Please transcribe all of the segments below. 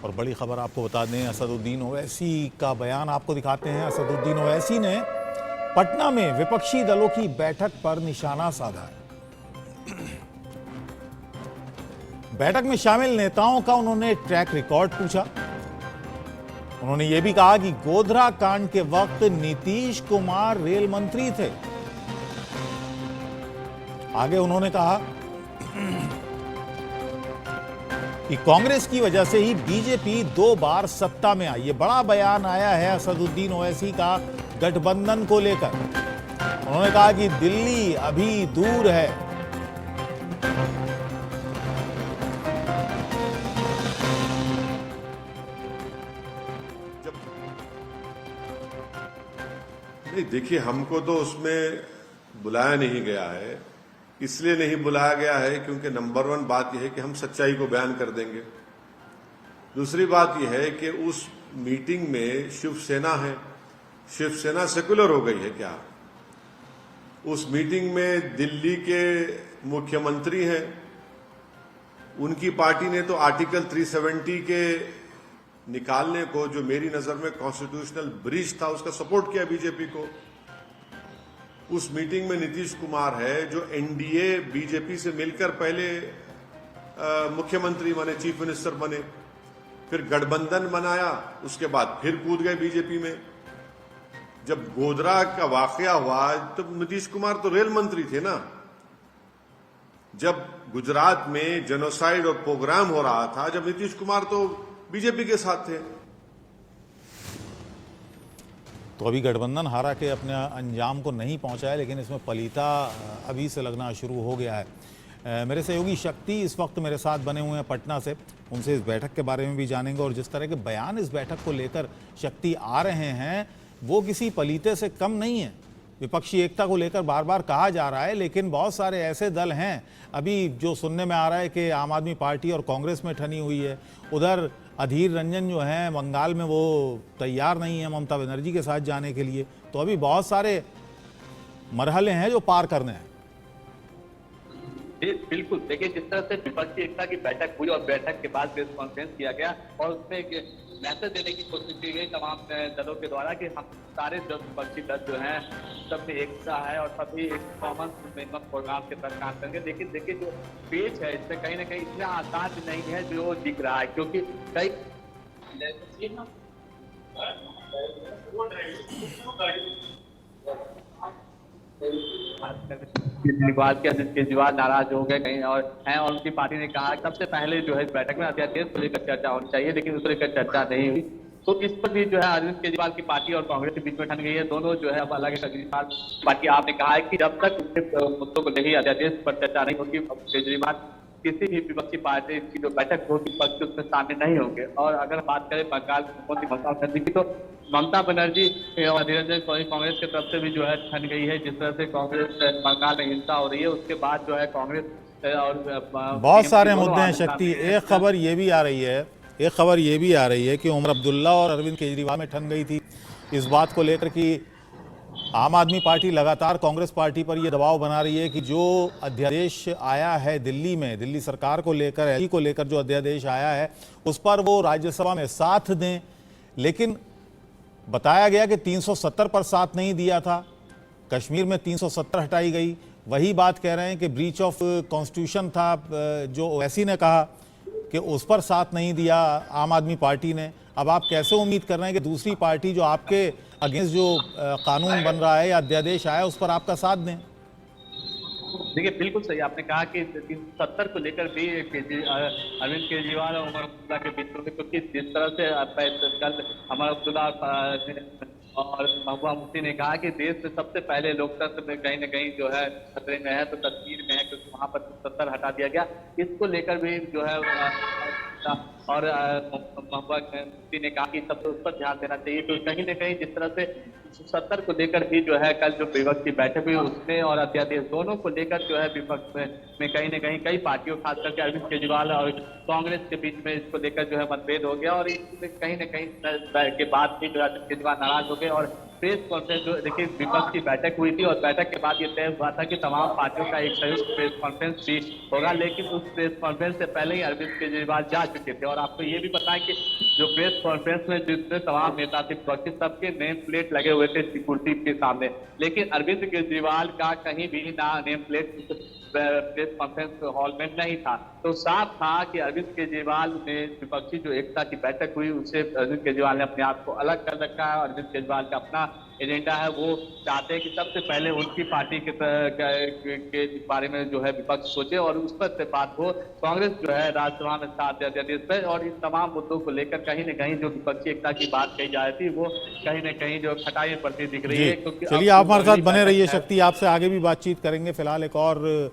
और बड़ी खबर आपको बता दें, असदुद्दीन ओवैसी का बयान आपको दिखाते हैं। असदुद्दीन ओवैसी ने पटना में विपक्षी दलों की बैठक पर निशाना साधा है। बैठक में शामिल नेताओं का उन्होंने ट्रैक रिकॉर्ड पूछा। उन्होंने यह भी कहा कि गोधरा कांड के वक्त नीतीश कुमार रेल मंत्री थे। आगे उन्होंने कहा कि कांग्रेस की वजह से ही बीजेपी 2 बार सत्ता में आई। ये बड़ा बयान आया है असदुद्दीन ओवैसी का गठबंधन को लेकर। उन्होंने कहा कि दिल्ली अभी दूर है। नहीं, देखिए, हमको तो उसमें बुलाया नहीं गया है। इसलिए नहीं बुलाया गया है क्योंकि नंबर 1 बात यह है कि हम सच्चाई को बयान कर देंगे। दूसरी बात यह है कि उस मीटिंग में शिवसेना है। शिवसेना सेकुलर हो गई है क्या? उस मीटिंग में दिल्ली के मुख्यमंत्री हैं। उनकी पार्टी ने तो आर्टिकल 370 के निकालने को, जो मेरी नजर में कॉन्स्टिट्यूशनल ब्रीच था, उसका सपोर्ट किया बीजेपी को। उस मीटिंग में नीतीश कुमार है, जो एनडीए बीजेपी से मिलकर पहले मुख्यमंत्री बने, चीफ मिनिस्टर बने, फिर गठबंधन बनाया, उसके बाद फिर कूद गए बीजेपी में। जब गोधरा का वाकया हुआ तो नीतीश कुमार तो रेल मंत्री थे ना। जब गुजरात में जेनोसाइड और प्रोग्राम हो रहा था, जब नीतीश कुमार तो बीजेपी के साथ थे। तो अभी गठबंधन हारा के अपने अंजाम को नहीं पहुंचाया, लेकिन इसमें पलीता अभी से लगना शुरू हो गया है। मेरे सहयोगी शक्ति इस वक्त मेरे साथ बने हुए हैं पटना से। उनसे इस बैठक के बारे में भी जानेंगे और जिस तरह के बयान इस बैठक को लेकर शक्ति आ रहे हैं वो किसी पलीते से कम नहीं है। विपक्षी एकता को लेकर बार बार कहा जा रहा है, लेकिन बहुत सारे ऐसे दल हैं, अभी जो सुनने में आ रहा है कि आम आदमी पार्टी और कांग्रेस में ठनी हुई है। उधर अधीर रंजन जो हैं बंगाल में, वो तैयार नहीं है ममता बनर्जी के साथ जाने के लिए। तो अभी बहुत सारे मरहले हैं जो पार करने हैं। बिल्कुल, देखिए, जिस तरह से विपक्षी एकता की बैठक हुई और बैठक के बाद प्रेस कॉन्फ्रेंस किया गया और उसमें एक मैसेज देने की कोशिश की गई तमाम दलों के द्वारा कि हम सारे जो विपक्षी दल जो हैं सब में एकता है और सभी एक कॉमन मिनिमम प्रोग्राम के तहत काम करेंगे। लेकिन देखिए, जो पेज है इससे कहीं ना कहीं इतना आसान नहीं है जो दिख रहा है, क्योंकि कई केजरीवाल नाराज हो गए कहीं और हैं, और उनकी पार्टी ने कहा सबसे पहले जो है इस बैठक में अध्यादेश को लेकर चर्चा होनी चाहिए, लेकिन उस लेकर चर्चा नहीं हुई। तो इस पर भी जो है अरविंद केजरीवाल की पार्टी और कांग्रेस के बीच में ठन गई है। दोनों जो है अब अलग केजरीवाल पार्टी आपने कहा है कि जब तक मुद्दों को लेकर अध्यादेश पर चर्चा नहीं होगी, केजरीवाल किसी भी विपक्षी पार्टी की जो बैठक होगी पक्ष उसमें शामिल नहीं होंगे। और अगर बात करें बंगाल मुख्यमंत्री ममता बनर्जी की, तो ममता बनर्जी और धीरे धीरे कांग्रेस की तरफ से भी जो है ठन गई है। जिस तरह से कांग्रेस बंगाल में हिंसा हो रही है, उसके बाद जो है कांग्रेस और बहुत सारे मुद्दे हैं शक्ति। एक खबर ये भी आ रही है कि उमर अब्दुल्ला और अरविंद केजरीवाल में ठन गई थी इस बात को लेकर कि आम आदमी पार्टी लगातार कांग्रेस पार्टी पर यह दबाव बना रही है कि जो अध्यादेश आया है दिल्ली में, दिल्ली सरकार को लेकर जो अध्यादेश आया है उस पर वो राज्यसभा में साथ दें। लेकिन बताया गया कि 370 पर साथ नहीं दिया था, कश्मीर में 370 हटाई गई। वही बात कह रहे हैं कि ब्रीच ऑफ कॉन्स्टिट्यूशन था, जो ओवैसी ने कहा कि उस पर साथ नहीं दिया आम आदमी पार्टी ने। अब आप कैसे उम्मीद कर रहे हैं कि दूसरी पार्टी जो आपके अगेंस्ट जो कानून बन रहा है या अध्यादेश आया उस पर आपका साथ दें? देखिए, बिल्कुल सही आपने कहा कि 370 को लेकर भी अरविंद केजरीवाल और उमर अब्दुल्ला के बीच में, क्योंकि जिस तरह से कल उमर अब्दुल्ला और महबूबा मुफ्ती ने कहा कि देश में सबसे पहले लोकतंत्र में कहीं न कहीं जो है खतरे में है, तो तस्वीर में है, क्योंकि वहां पर 70 हटा दिया गया। इसको लेकर भी जो है और महबूबा मुफ्ती ने कहा कि सबसे उस पर ध्यान देना चाहिए। तो कहीं न कहीं जिस तरह से 70 को लेकर भी जो है कल जो विपक्ष की बैठक हुई उसमें और अध्यादेश दोनों को लेकर जो है विपक्ष में कहीं न कहीं कई पार्टियों, खास करके अरविंद केजरीवाल और कांग्रेस के बीच में इसको लेकर जो है मतभेद हो गया और इसमें कहीं न कहीं के बाद भी जो अरविंद केजरीवाल नाराज हो गए और प्रेस कॉन्फ्रेंस जो देखिए विपक्ष की बैठक हुई थी और बैठक के बाद ये तय हुआ था कि तमाम पार्टियों का एक संयुक्त प्रेस कॉन्फ्रेंस भी होगा, लेकिन उस प्रेस कॉन्फ्रेंस से पहले ही अरविंद केजरीवाल जा चुके थे। और आपको ये भी पता है कि जो प्रेस कॉन्फ्रेंस में जितने तमाम नेता थे विपक्षी, सबके नेम प्लेट लगे हुए थे कुर्सी के सामने, लेकिन अरविंद केजरीवाल का कहीं भी ना name plate press conference hall में नहीं था। तो साफ था कि अरविंद केजरीवाल ने विपक्षी जो एकता की बैठक हुई उससे अरविंद केजरीवाल ने अपने आप को अलग कर रखा है। अरविंद केजरीवाल का अपना एजेंडा है, वो चाहते हैं कि सबसे पहले उनकी पार्टी के बारे में जो है विपक्ष सोचे और उस पर से बात हो। कांग्रेस जो है राज्यसभा में 7 अध्यादेश पर और इन तमाम मुद्दों को लेकर कहीं न कहीं जो विपक्षी एकता की बात कही जा रही थी वो कहीं न कहीं जो खटाई पड़ती दिख रही है। क्योंकि चलिए आप हमारे साथ बने रहिए शक्ति, आपसे आगे भी बातचीत करेंगे। फिलहाल एक और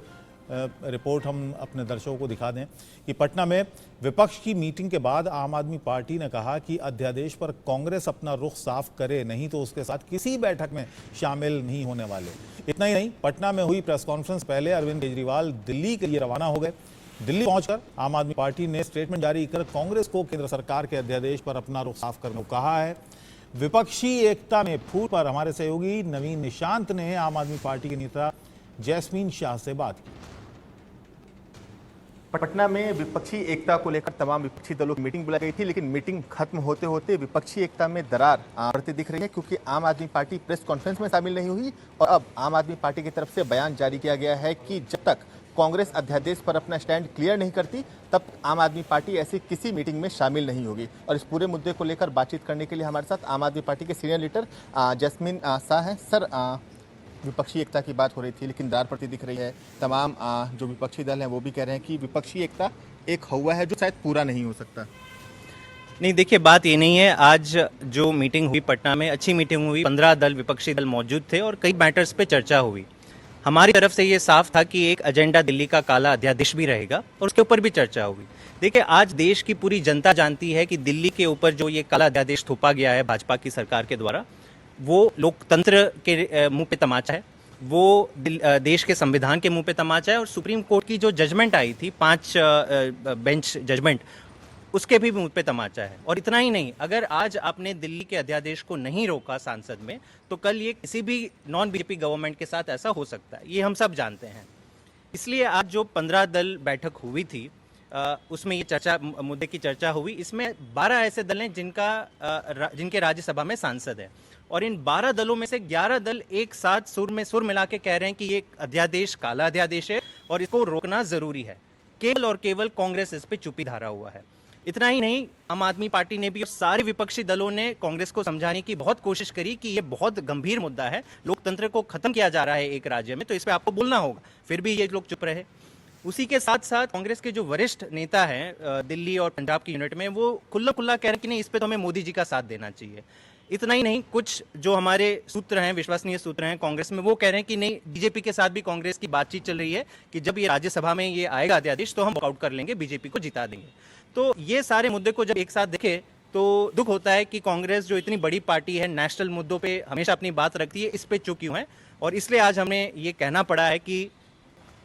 रिपोर्ट हम अपने दर्शकों को दिखा दें कि पटना में विपक्ष की मीटिंग के बाद आम आदमी पार्टी ने कहा कि अध्यादेश पर कांग्रेस अपना रुख साफ करे, नहीं तो उसके साथ किसी बैठक में शामिल नहीं होने वाले। इतना ही नहीं, पटना में हुई प्रेस कॉन्फ्रेंस पहले अरविंद केजरीवाल दिल्ली के लिए रवाना हो गए। दिल्ली पहुंचकर आम आदमी पार्टी ने स्टेटमेंट जारी कर कांग्रेस को केंद्र सरकार के अध्यादेश पर अपना रुख साफ करने को कहा है। विपक्षी एकता में फूट पर हमारे सहयोगी नवीन निशांत ने आम आदमी पार्टी के नेता जैस्मीन शाह से बात की। पटना में विपक्षी एकता को लेकर तमाम विपक्षी दलों की मीटिंग बुलाई गई थी, लेकिन मीटिंग खत्म होते होते विपक्षी एकता में दरार बढ़ती दिख रही है, क्योंकि आम आदमी पार्टी प्रेस कॉन्फ्रेंस में शामिल नहीं हुई और अब आम आदमी पार्टी की तरफ से बयान जारी किया गया है कि जब तक कांग्रेस अध्यादेश पर अपना स्टैंड क्लियर नहीं करती तब आम आदमी पार्टी ऐसी किसी मीटिंग में शामिल नहीं होगी। और इस पूरे मुद्दे को लेकर बातचीत करने के लिए हमारे साथ आम आदमी पार्टी के सीनियर लीडर जैस्मीन शाह हैं। सर, विपक्षी एकता की बात हो रही थी लेकिन दरार पड़ती दिख रही है। तमाम जो विपक्षी दल हैं वो भी कह रहे हैं कि विपक्षी एकता एक हवा है जो शायद पूरा नहीं हो सकता। नहीं, देखिए बात ये नहीं है। आज जो मीटिंग हुई पटना में, अच्छी मीटिंग हुई, 15 दल विपक्षी दल मौजूद थे और कई मैटर्स पे चर्चा हुई। हमारी तरफ से ये साफ था कि एक एजेंडा दिल्ली का काला अध्यादेश भी रहेगा और उसके ऊपर भी चर्चा होगी। देखिए, आज देश की पूरी जनता जानती है कि दिल्ली के ऊपर जो ये काला अध्यादेश थोपा गया है भाजपा की सरकार के द्वारा, वो लोकतंत्र के मुंह पे तमाचा है, वो देश के संविधान के मुंह पे तमाचा है और सुप्रीम कोर्ट की जो जजमेंट आई थी 5 बेंच जजमेंट, उसके भी मुंह पे तमाचा है। और इतना ही नहीं, अगर आज आपने दिल्ली के अध्यादेश को नहीं रोका संसद में, तो कल ये किसी भी नॉन बीजेपी गवर्नमेंट के साथ ऐसा हो सकता है, ये हम सब जानते हैं। इसलिए आज जो 15 दल बैठक हुई थी उसमें ये मुद्दे की चर्चा हुई। इसमें 12 ऐसे दल हैं जिनके राज्यसभा में सांसद है और इन 12 दलों में से 11 दल एक साथ सुर मिला के कह रहे हैं कि ये अध्यादेश काला अध्यादेश है और इसको रोकना जरूरी है। केवल और केवल कांग्रेस इस पे चुप्पी धारा हुआ है। इतना ही नहीं, आम आदमी पार्टी ने भी और सारे विपक्षी दलों ने कांग्रेस को समझाने की बहुत कोशिश करी कि ये बहुत गंभीर मुद्दा है, लोकतंत्र को खत्म किया जा रहा है एक राज्य में, तो इस पे आपको बोलना होगा। फिर भी ये लोग चुप रहे। उसी के साथ साथ कांग्रेस के जो वरिष्ठ नेता हैं दिल्ली और पंजाब की यूनिट में, वो खुला कह रहे हैं कि नहीं, इस पे तो हमें मोदी जी का साथ देना चाहिए। इतना ही नहीं, कुछ जो हमारे सूत्र हैं, विश्वसनीय सूत्र हैं कांग्रेस में, वो कह रहे हैं कि नहीं, बीजेपी के साथ भी कांग्रेस की बातचीत चल रही है कि जब ये राज्यसभा में ये आएगा अध्यादेश तो हम वॉकआउट कर लेंगे, बीजेपी को जिता देंगे। तो ये सारे मुद्दे को जब एक साथ देखे तो दुख होता है कि कांग्रेस जो इतनी बड़ी पार्टी है, नेशनल मुद्दों पे हमेशा अपनी बात रखती है, इस पे चुप क्यों है। और इसलिए आज हमें ये कहना पड़ा है कि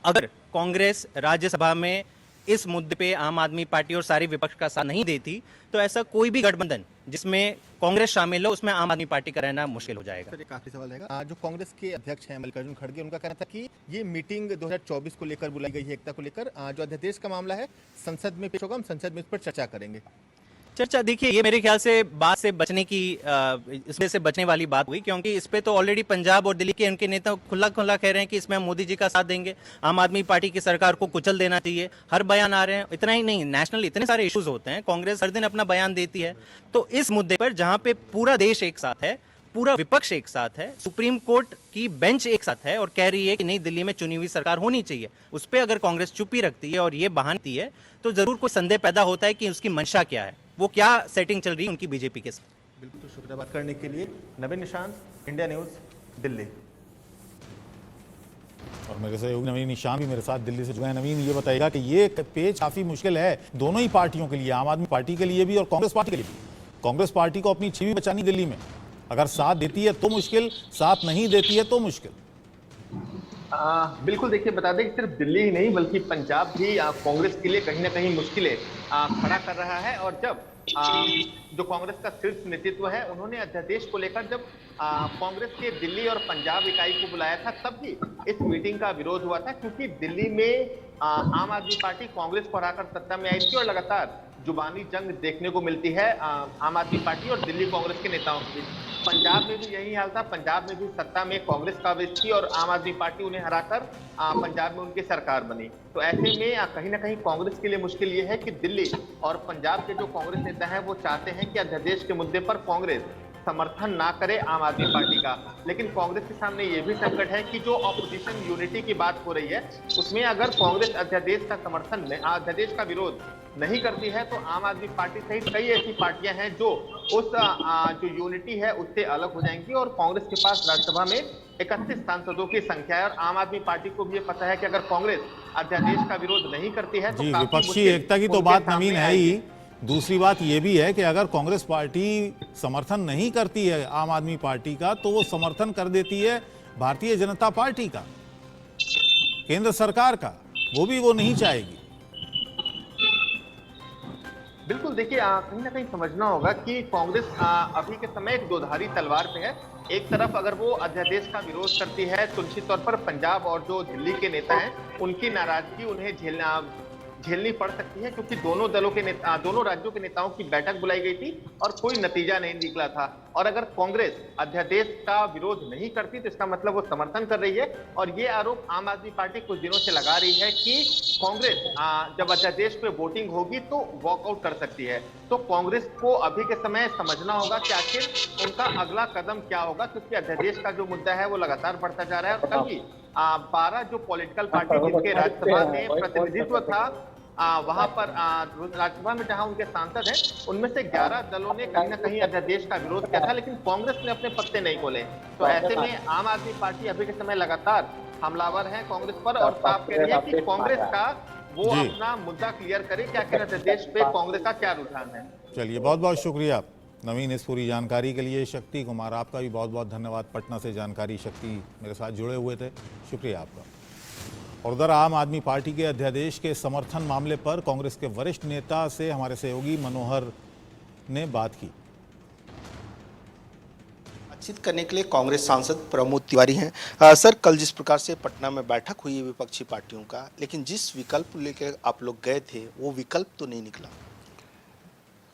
अगर कांग्रेस राज्यसभा में इस मुद्दे पे आम आदमी पार्टी और सारी विपक्ष का साथ नहीं देती, तो ऐसा कोई भी गठबंधन जिसमें कांग्रेस शामिल हो उसमें आम आदमी पार्टी का रहना मुश्किल हो जाएगा। सर, एक आखिरी सवाल रहेगा। जो कांग्रेस के अध्यक्ष हैं मल्लिकार्जुन खड़गे, उनका कहना था कि ये मीटिंग 2024 को लेकर बुलाई गई है, एकता को लेकर। जो अध्यादेश का मामला है संसद में पेश होगा, हम संसद में इस पर चर्चा करेंगे। चर्चा, देखिए, ये मेरे ख्याल से बात से बचने की इसमें से बचने वाली बात हुई, क्योंकि इस पे तो ऑलरेडी पंजाब और दिल्ली के उनके नेता खुला कह रहे हैं कि इसमें हम मोदी जी का साथ देंगे, आम आदमी पार्टी की सरकार को कुचल देना चाहिए, हर बयान आ रहे हैं। इतना ही नहीं, नेशनल इतने सारे इश्यूज होते हैं, कांग्रेस हर दिन अपना बयान देती है। तो इस मुद्दे पर जहां पे पूरा देश एक साथ है, पूरा विपक्ष एक साथ है, सुप्रीम कोर्ट की बेंच एक साथ है और कह रही है कि नहीं, दिल्ली में चुनी हुई सरकार होनी चाहिए, उस पर अगर कांग्रेस चुप्पी रखती है और ये बहानती है, तो जरूर कोई संदेह पैदा होता है कि उसकी मंशा क्या है, वो क्या सेटिंग चल रही है उनकी बीजेपी के साथ। बिल्कुल, तो शुक्रिया बात करने के लिए। नवीन निशांत, इंडिया न्यूज, दिल्ली। और मेरे सहयोगी नवीन निशान भी मेरे साथ दिल्ली से जुड़े हैं। नवीन, ये बताएगा कि ये पेच काफी मुश्किल है दोनों ही पार्टियों के लिए, आम आदमी पार्टी के लिए भी और कांग्रेस पार्टी के लिए भी। कांग्रेस पार्टी को अपनी छवि बचानी दिल्ली में, अगर साथ देती है तो मुश्किल, साथ नहीं देती है तो मुश्किल। बिल्कुल, देखिए बता दें कि सिर्फ दिल्ली ही नहीं बल्कि पंजाब भी कांग्रेस के लिए कहीं ना कहीं मुश्किल है। खड़ा कर रहा है। और जब जो कांग्रेस का शीर्ष नेतृत्व है उन्होंने अध्यादेश को लेकर जब कांग्रेस के दिल्ली और पंजाब इकाई को बुलाया था तब भी इस मीटिंग का विरोध हुआ था, क्योंकि दिल्ली में आम आदमी पार्टी कांग्रेस को हराकर सत्ता में आई थी और लगातार जुबानी जंग देखने को मिलती है आम आदमी पार्टी और दिल्ली कांग्रेस के नेताओं के बीच। पंजाब में भी यही हाल था, पंजाब में भी सत्ता में कांग्रेस काबिज थी और आम आदमी पार्टी उन्हें हराकर पंजाब में उनकी सरकार बनी। तो ऐसे में कहीं ना कहीं कांग्रेस के लिए मुश्किल ये है कि दिल्ली और पंजाब के जो कांग्रेस नेता हैं वो चाहते हैं कि अध्यादेश के मुद्दे पर कांग्रेस समर्थन ना करे आम आदमी पार्टी का, लेकिन कांग्रेस के सामने ये भी संकट है कि जो ऑपोजिशन यूनिटी की बात हो रही है उसमें अगर कांग्रेस अध्यादेश का समर्थन अध्यादेश का विरोध नहीं करती है तो आम आदमी पार्टी सहित कई ऐसी पार्टियां हैं जो उस जो यूनिटी है उससे अलग हो जाएंगी। और कांग्रेस के पास राज्यसभा में 31 सांसदों की संख्या है और आम आदमी पार्टी को भी ये पता है कि अगर कांग्रेस अध्यादेश का विरोध नहीं करती है तो जी, काफी विपक्षी मुश्किल एकता की तो उनके बात सामने नवीन है आएगी। ही। दूसरी बात यह भी है कि अगर कांग्रेस पार्टी समर्थन नहीं करती है आम आदमी पार्टी का तो वो समर्थन कर देती है भारतीय जनता पार्टी का, केंद्र सरकार का, वो भी वो नहीं चाहेगी। बिल्कुल, देखिए कहीं ना कहीं समझना होगा कि कांग्रेस अभी के समय एक दोधारी तलवार पे है। एक तरफ अगर वो अध्यादेश का विरोध करती है तो निश्चित तौर पर पंजाब और जो दिल्ली के नेता हैं उनकी नाराजगी उन्हें झेलनी पड़ सकती है, क्योंकि दोनों दलों के नेता दोनों राज्यों के नेताओं की बैठक बुलाई गई थी और कोई नतीजा नहीं निकला था। और अगर कांग्रेस अध्यादेश का विरोध नहीं करती तो इसका मतलब वो समर्थन कर रही है। और ये आरोप आम आदमी पार्टी कुछ दिनों से लगा रही है कि कांग्रेस जब अध्यादेश पे वोटिंग होगी तो वॉकआउट कर सकती है। तो कांग्रेस को अभी के समय समझना होगा कि आखिर उनका अगला कदम क्या होगा, क्योंकि अध्यादेश का जो मुद्दा है वो लगातार बढ़ता जा रहा है। और कभी 12 जो पॉलिटिकल पार्टी जिनके राज्यसभा में प्रतिनिधित्व था वहां पर राज्यसभा में जहां उनके सांसद हैं उनमें से 11 दलों ने कहीं ना कहीं अध्यादेश का विरोध किया था, लेकिन कांग्रेस ने अपने पत्ते नहीं खोले। तो ऐसे में आम आदमी पार्टी अभी के समय लगातार हमलावर है कांग्रेस पर और साफ कह रही है कि कांग्रेस का वो अपना मुद्दा क्लियर करे कि आखिर अध्यादेश पे कांग्रेस का क्या रुझान है। चलिए, बहुत बहुत शुक्रिया नवीन इस पूरी जानकारी के लिए। शक्ति कुमार, आपका भी बहुत बहुत धन्यवाद। पटना से जानकारी शक्ति मेरे साथ जुड़े हुए थे, शुक्रिया आपका। और उधर आम आदमी पार्टी के अध्यादेश के समर्थन मामले पर कांग्रेस के वरिष्ठ नेता से हमारे सहयोगी मनोहर ने बात की। बातचीत करने के लिए कांग्रेस सांसद प्रमोद तिवारी हैं। सर, कल जिस प्रकार से पटना में बैठक हुई है विपक्षी पार्टियों का, लेकिन जिस विकल्प लेकर आप लोग गए थे वो विकल्प तो नहीं निकला।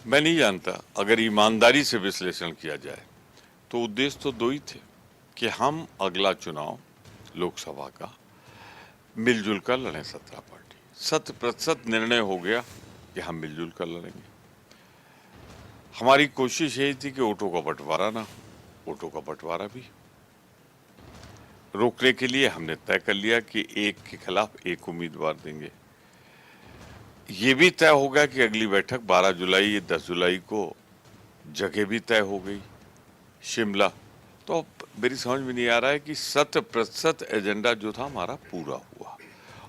मैं नहीं जानता, अगर ईमानदारी से विश्लेषण किया जाए तो उद्देश्य तो दो ही थे कि हम अगला चुनाव लोकसभा का मिलजुल कर लड़ें। 17 पार्टी 100% निर्णय हो गया कि हम मिलजुल कर लड़ेंगे। हमारी कोशिश यही थी कि वोटों का बंटवारा ना हो। वोटों का बंटवारा भी रोकने के लिए हमने तय कर लिया कि एक के खिलाफ एक उम्मीदवार देंगे। ये भी तय हो गया कि अगली बैठक 12 जुलाई 10 जुलाई को जगह भी तय हो गई, शिमला। तो मेरी समझ में नहीं आ रहा है कि 100% एजेंडा जो था हमारा पूरा हुआ।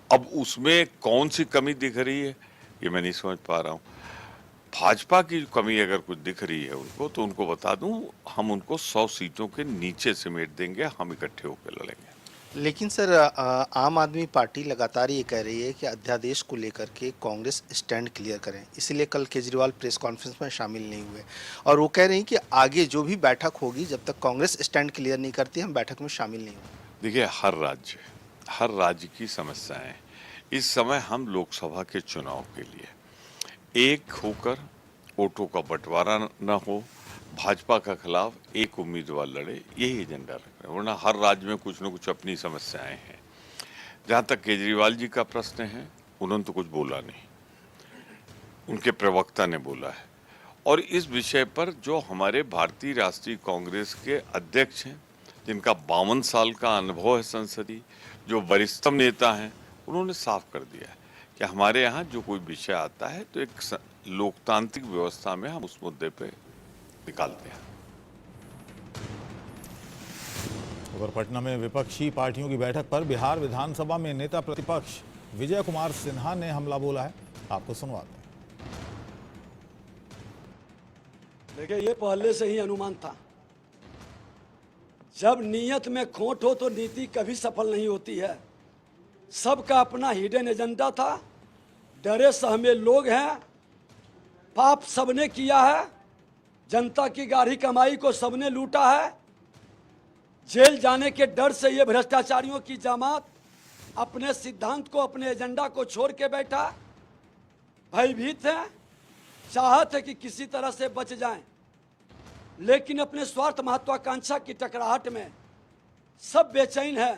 अब उसमें कौन सी कमी दिख रही है ये मैं नहीं समझ पा रहा हूँ। भाजपा की कमी अगर कुछ दिख रही है उनको तो उनको बता दूं, हम उनको 100 सीटों के नीचे समेट देंगे, हम इकट्ठे होकर लड़ेंगे। लेकिन सर, आम आदमी पार्टी लगातार ये कह रही है कि अध्यादेश को लेकर के कांग्रेस स्टैंड क्लियर करें, इसीलिए कल केजरीवाल प्रेस कॉन्फ्रेंस में शामिल नहीं हुए और वो कह रहे हैं कि आगे जो भी बैठक होगी जब तक कांग्रेस स्टैंड क्लियर नहीं करती हम बैठक में शामिल नहीं होंगे। देखिए, हर राज्य की समस्याएं। इस समय हम लोकसभा के चुनाव के लिए एक होकर वोटों का बंटवारा न हो, भाजपा का खिलाफ एक उम्मीदवार लड़े, यही एजेंडा रख रहे हैं। वरना हर राज्य में कुछ न कुछ अपनी समस्याएं हैं। जहाँ तक केजरीवाल जी का प्रश्न है, उन्होंने तो कुछ बोला नहीं, उनके प्रवक्ता ने बोला है। और इस विषय पर जो हमारे भारतीय राष्ट्रीय कांग्रेस के अध्यक्ष हैं, जिनका 52 साल का अनुभव है संसदीय, जो वरिष्ठतम नेता हैं, उन्होंने साफ कर दिया है कि हमारे यहाँ जो कोई विषय आता है तो एक लोकतांत्रिक व्यवस्था में हम उस मुद्दे पे निकालते हैं। उधर पटना में विपक्षी पार्टियों की बैठक पर बिहार विधानसभा में नेता प्रतिपक्ष विजय कुमार सिन्हा ने हमला बोला है, आपको सुनवाते हैं। देखिए, ये पहले से ही अनुमान था, जब नीयत में खोट हो तो नीति कभी सफल नहीं होती है। सबका अपना हिडन एजेंडा था, डरे सहमे लोग हैं पाप सबने किया है, जनता की गाढ़ी कमाई को सबने लूटा है। जेल जाने के डर से ये भ्रष्टाचारियों की जमात अपने सिद्धांत को, अपने एजेंडा को छोड़ के बैठा, भयभीत है, चाहत है कि किसी तरह से बच जाएं, लेकिन अपने स्वार्थ महत्वाकांक्षा की टकराहट में सब बेचैन है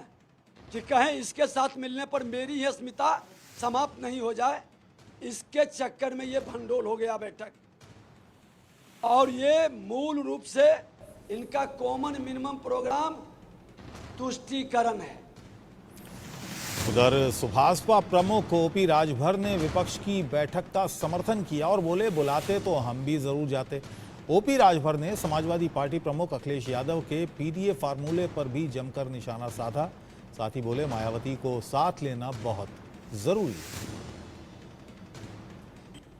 कि कहें इसके साथ मिलने पर मेरी ही अस्मिता समाप्त नहीं हो जाए। इसके चक्कर में ये भंडोल हो गया बैठक, और ये मूल रूप से इनका कॉमन मिनिमम प्रोग्राम तुष्टीकरण है। उधर सुभाषपा प्रमुख ओपी राजभर ने विपक्ष की बैठक का समर्थन किया और बोले, बुलाते तो हम भी जरूर जाते। ओपी राजभर ने समाजवादी पार्टी प्रमुख अखिलेश यादव के पीडीए फार्मूले पर भी जमकर निशाना साधा। साथ ही बोले, मायावती को साथ लेना बहुत जरूरी है।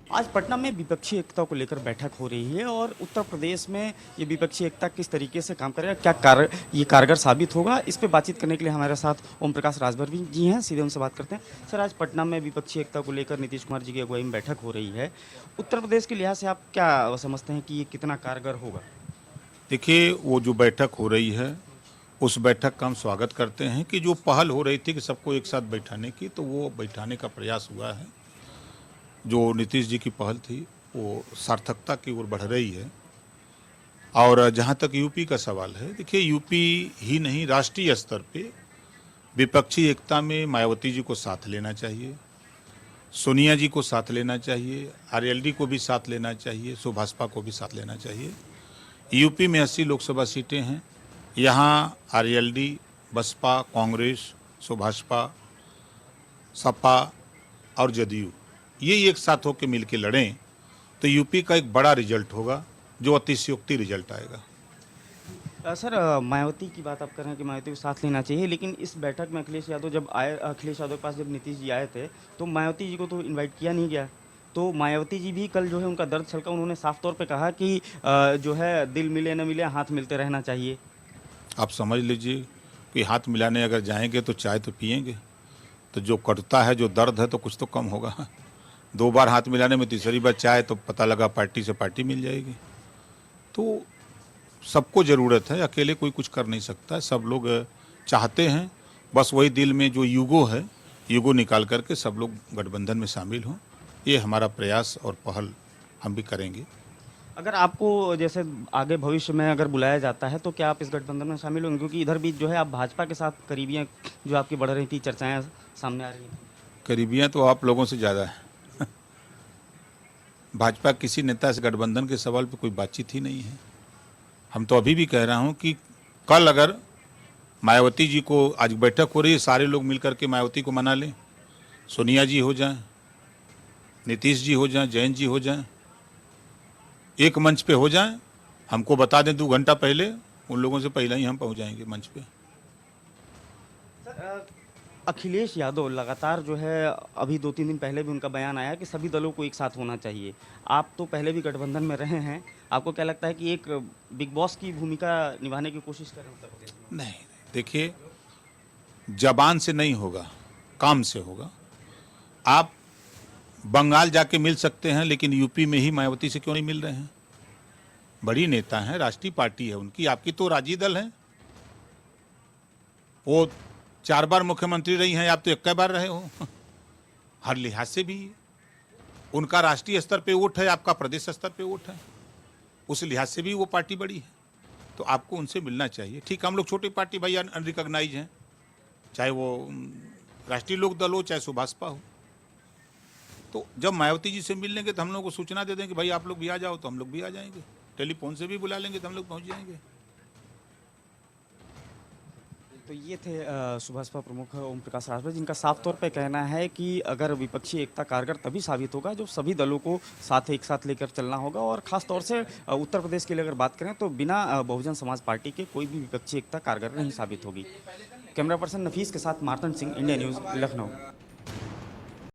आज पटना में विपक्षी एकता को लेकर बैठक हो रही है और उत्तर प्रदेश में ये विपक्षी एकता किस तरीके से काम करेगा, क्या ये कारगर साबित होगा, इस पे बातचीत करने के लिए हमारे साथ ओम प्रकाश राजभर भी जी हैं। सीधे उनसे बात करते हैं। सर, आज पटना में विपक्षी एकता को लेकर नीतीश कुमार जी की अगुवाई में बैठक हो रही है। उत्तर प्रदेश के लिहाज से आप क्या समझते हैं कि ये कितना कारगर होगा? देखिए, वो जो बैठक हो रही है उस बैठक का हम स्वागत करते हैं कि जो पहल हो रही थी कि सबको एक साथ बैठाने की, तो वो बैठाने का प्रयास हुआ है। जो नीतीश जी की पहल थी वो सार्थकता की ओर बढ़ रही है। और जहाँ तक यूपी का सवाल है, देखिए यूपी ही नहीं, राष्ट्रीय स्तर पे विपक्षी एकता में मायावती जी को साथ लेना चाहिए, सोनिया जी को साथ लेना चाहिए, आरएलडी को भी साथ लेना चाहिए, सुभाषपा को भी साथ लेना चाहिए। यूपी में 80 लोकसभा सीटें हैं। यहाँ आरएलडी, बसपा, कांग्रेस, सुभाषपा, सपा और जदयू ये एक साथ होकर मिलकर लड़ें तो यूपी का एक बड़ा रिजल्ट होगा, जो अतिशयोक्ति रिजल्ट आएगा। सर, मायावती की बात आप कर रहे हैं कि मायावती को साथ लेना चाहिए, लेकिन इस बैठक में अखिलेश यादव के पास जब नीतीश जी आए थे तो मायावती जी को तो इनवाइट किया नहीं गया। तो मायावती जी भी कल जो है उनका दर्द छलका, उन्होंने साफ तौर पे कहा कि जो है दिल मिले न मिले हाथ मिलते रहना चाहिए। आप समझ लीजिए कि हाथ मिलाने अगर जाएंगे तो चाय तो पिएंगे, तो जो कटता है, जो दर्द है, तो कुछ तो कम होगा। 2 बार हाथ मिलाने में तीसरी बार चाय, तो पता लगा पार्टी से पार्टी मिल जाएगी। तो सबको ज़रूरत है, अकेले कोई कुछ कर नहीं सकता है। सब लोग चाहते हैं, बस वही दिल में जो युगो है, युगो निकाल करके सब लोग गठबंधन में शामिल हों। ये हमारा प्रयास और पहल हम भी करेंगे। अगर आपको जैसे आगे भविष्य में अगर बुलाया जाता है तो क्या आप इस गठबंधन में शामिल होंगे? क्योंकि इधर भी जो है आप भाजपा के साथ करीबियाँ जो आपकी बढ़ रही थी, चर्चाएँ सामने आ रही हैं। करीबियाँ तो आप लोगों से ज़्यादा है। भाजपा किसी नेता से गठबंधन के सवाल पे कोई बातचीत ही नहीं है। हम तो अभी भी कह रहा हूं कि कल अगर मायावती जी को, आज बैठक हो रही है, सारे लोग मिलकर के मायावती को मना लें, सोनिया जी हो जाएं, नीतीश जी हो जाएं, जयंत जी हो जाएं, एक मंच पे हो जाएं, हमको बता दें 2 घंटा पहले, उन लोगों से पहले ही हम पहुंच जाएंगे मंच पे। अखिलेश यादव लगातार जो है, अभी 2-3 दिन पहले भी उनका बयान आया कि सभी दलों को एक साथ होना चाहिए। आप तो पहले भी गठबंधन में रहे हैं, आपको क्या लगता है कि एक बिग बॉस की भूमिका निभाने की कोशिश कर रहे हैं उत्तर प्रदेश में? नहीं, देखिए, जबान से नहीं होगा, काम से होगा। आप बंगाल जाके मिल सकते हैं, लेकिन यूपी में ही मायावती से क्यों नहीं मिल रहे हैं? बड़ी नेता हैं, राष्ट्रीय पार्टी है उनकी, आपकी तो राजी दल है। वो 4 बार मुख्यमंत्री रही हैं, आप तो 1 बार रहे हो। हर लिहाज से भी उनका राष्ट्रीय स्तर पे वोट है, आपका प्रदेश स्तर पे वोट है, उस लिहाज से भी वो पार्टी बड़ी है, तो आपको उनसे मिलना चाहिए। ठीक, हम लोग छोटी पार्टी भाई अनरिकॉग्नाइज हैं, चाहे वो राष्ट्रीय लोक दल हो, चाहे सुभाषपा हो। तो जब मायावती जी से मिल लेंगे तो हम लोग को सूचना दे दें कि भाई आप लोग भी आ जाओ, तो हम लोग भी आ जाएंगे। टेलीफोन से भी बुला लेंगे तो हम लोग पहुँच जाएंगे। तो ये थे सुभाषपा प्रमुख ओम प्रकाश राजभर, जिनका साफ तौर पे कहना है कि अगर विपक्षी एकता कारगर तभी साबित होगा जब सभी दलों को एक साथ लेकर चलना होगा। और ख़ास तौर से उत्तर प्रदेश के लिए अगर बात करें तो बिना बहुजन समाज पार्टी के कोई भी विपक्षी एकता कारगर नहीं साबित होगी। कैमरा पर्सन नफीस के साथ मार्तन सिंह, इंडिया न्यूज़, लखनऊ।